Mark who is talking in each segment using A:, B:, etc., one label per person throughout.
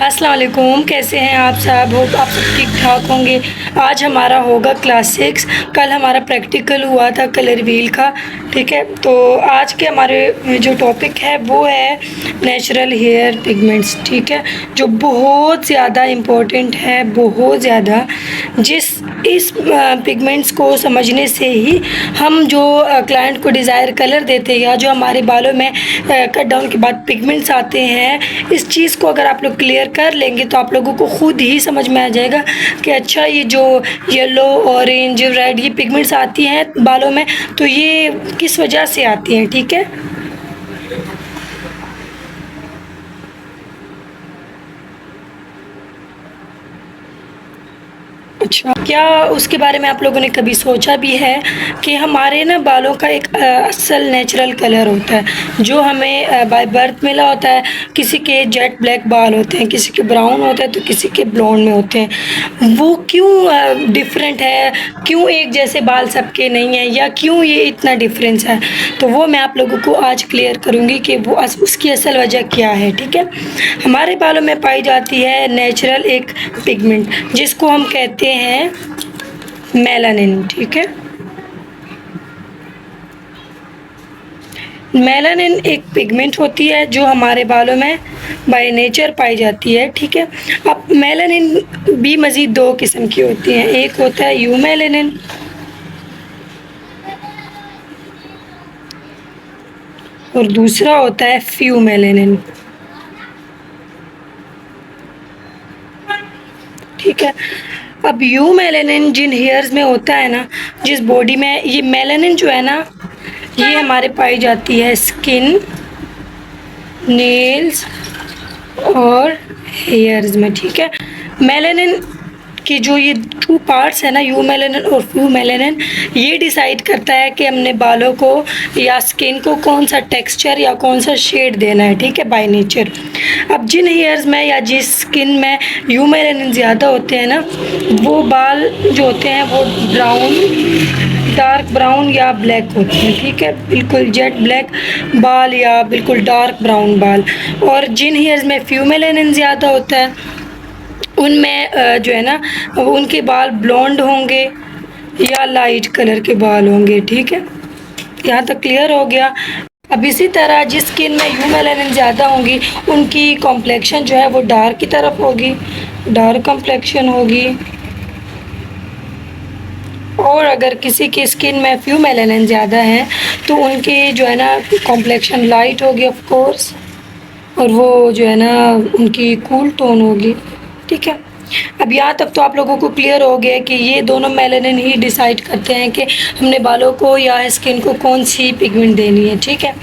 A: अस्सलाम वालेकुम, कैसे हैं आप सब? होप आप सब ठीक ठाक होंगे। आज हमारा होगा क्लास 6। कल हमारा प्रैक्टिकल हुआ था कलर व्हील का, ठीक है। तो आज के हमारे जो टॉपिक है वो है नेचुरल हेयर पिगमेंट्स, ठीक है, जो बहुत ज़्यादा इम्पोर्टेंट है, बहुत ज़्यादा। इस पिगमेंट्स को समझने से ही हम जो क्लाइंट को डिज़ायर कलर देते हैं या जो हमारे बालों में कट डाउन के बाद पिगमेंट्स आते हैं, इस चीज़ को अगर आप लोग क्लियर कर लेंगे तो आप लोगों को खुद ही समझ में आ जाएगा कि अच्छा ये जो येलो, ऑरेंज, रेड ये पिगमेंट्स आती हैं बालों में तो ये किस वजह से आती हैं, ठीक है। अच्छा, क्या उसके बारे में आप लोगों ने कभी सोचा भी है कि हमारे ना बालों का एक असल नेचुरल कलर होता है जो हमें बाय बर्थ मिला होता है। किसी के जेट ब्लैक बाल होते हैं, किसी के ब्राउन होते हैं तो किसी के ब्लॉन्ड में होते हैं। वो क्यों डिफरेंट है, क्यों एक जैसे बाल सबके नहीं हैं, या क्यों ये इतना डिफरेंस है, तो वो मैं आप लोगों को आज क्लियर करूँगी कि वो उसकी असल वजह क्या है, ठीक है। हमारे बालों में पाई जाती है नेचुरल एक पिगमेंट जिसको हम कहते हैं मेलानिन, ठीक है। मेलानिन एक पिगमेंट होती है जो हमारे बालों में बाय नेचर पाई जाती है, ठीक है। अब मेलानिन भी मज़ीद दो किस्म की होती हैं, एक होता है यू मेलानिन और दूसरा होता है फ्यू मेलानिन, ठीक है। अब यू मेलानिन जिन हेयर्स में होता है ना, जिस बॉडी में ये मेलानिन जो है ना, ये हमारे पाई जाती है स्किन, नेल्स और हेयर्स में, ठीक है। मेलानिन कि जो ये 2 पार्ट्स है ना, यू मेलानिन और फ्यू मेलानिन, ये डिसाइड करता है कि हमने बालों को या स्किन को कौन सा टेक्सचर या कौन सा शेड देना है, ठीक है, बाय नेचर। अब जिन हेयर्स में या जिस स्किन में यू मेलानिन ज़्यादा होते हैं ना, वो बाल जो होते हैं वो ब्राउन, डार्क ब्राउन या ब्लैक होते हैं, ठीक है, बिल्कुल जेट ब्लैक बाल या बिल्कुल डार्क ब्राउन बाल। और जिन हेयर्स में फ्यू मेलानिन ज़्यादा होता है उनमें जो है ना, उनके बाल ब्लॉन्ड होंगे या लाइट कलर के बाल होंगे, ठीक है। यहाँ तक क्लियर हो गया। अब इसी तरह जिस स्किन में यू मेलानिन ज़्यादा होंगी उनकी कॉम्प्लेक्शन जो है वो डार्क की तरफ होगी, डार्क कॉम्प्लेक्शन होगी। और अगर किसी की स्किन में फ्यू मेलानिन ज़्यादा है तो उनकी जो है ना कॉम्प्लेक्शन लाइट होगी ऑफ कोर्स, और वो जो है ना उनकी कूल टोन होगी, ठीक है। अब यहाँ तक तो आप लोगों को क्लियर हो गया कि ये दोनों मेलानिन ही डिसाइड करते हैं कि हमने बालों को या स्किन को कौन सी पिगमेंट देनी है, ठीक है।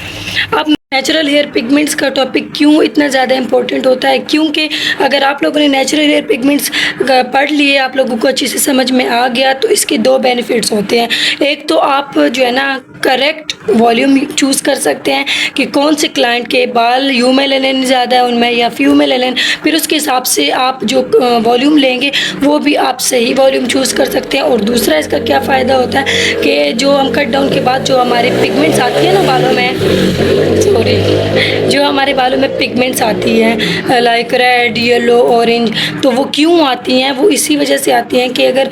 A: अब नेचुरल हेयर पिगमेंट्स का टॉपिक क्यों इतना ज़्यादा इम्पोर्टेंट होता है, क्योंकि अगर आप लोगों ने नेचुरल हेयर पिगमेंट्स पढ़ लिए, आप लोगों को अच्छे से समझ में आ गया, तो इसके 2 बेनिफिट्स होते हैं। एक तो आप जो है ना करेक्ट वॉल्यूम चूज़ कर सकते हैं कि कौन से क्लाइंट के बाल यू मेलानिन ज़्यादा है उनमें या फ्यू मेलानिन, फिर उसके हिसाब से आप जो वॉल्यूम लेंगे वो भी आप सही वॉल्यूम चूज़ कर सकते हैं। और दूसरा इसका क्या फ़ायदा होता है कि जो हम कट डाउन के बाद जो हमारे पिगमेंट्स आती है ना बालों में, जो हमारे बालों में पिगमेंट्स आती हैं लाइक रेड, येलो, ऑरेंज, तो वो क्यों आती हैं? वो इसी वजह से आती हैं कि अगर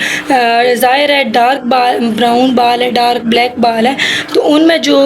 A: ज़ाहिर है डार्क बाल, ब्राउन बाल है, डार्क ब्लैक बाल है, तो उनमें जो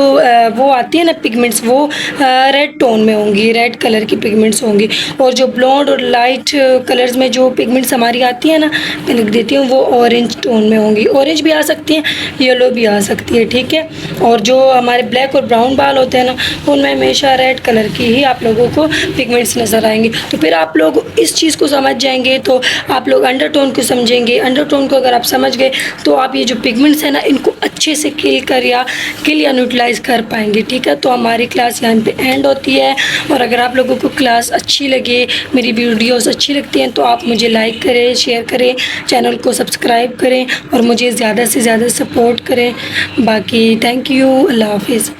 A: वो आती है ना पिगमेंट्स, वो रेड टोन में होंगी, रेड कलर की पिगमेंट्स होंगी। और जो ब्लॉन्ड और लाइट कलर्स में जो पिगमेंट्स हमारी आती है ना, मैं लिख देती हूँ, वो ऑरेंज टोन में होंगी। ऑरेंज भी आ सकती हैं, येलो भी आ सकती है, ठीक है। और जो हमारे ब्लैक और ब्राउन बाल होते हैं ना, उनमें हमेशा रेड कलर की ही आप लोगों को पिगमेंट्स नज़र आएंगे। तो फिर आप लोग इस चीज़ को समझ जाएंगे तो आप लोग अंडरटोन को समझेंगे। अंडरटोन को अगर आप समझ गए तो आप ये जो पिगमेंट्स हैं ना, इनको अच्छे से किल या न्यूट्रलाइज कर पाएंगे, ठीक है। तो हमारी क्लास यहाँ पे एंड होती है। और अगर आप लोगों को क्लास अच्छी लगे, मेरी वीडियोज़ अच्छी लगती हैं, तो आप मुझे लाइक करें, शेयर करें, चैनल को सब्सक्राइब करें और मुझे ज़्यादा से ज़्यादा सपोर्ट करें। बाकी थैंक यू, अल्लाह हाफिज़।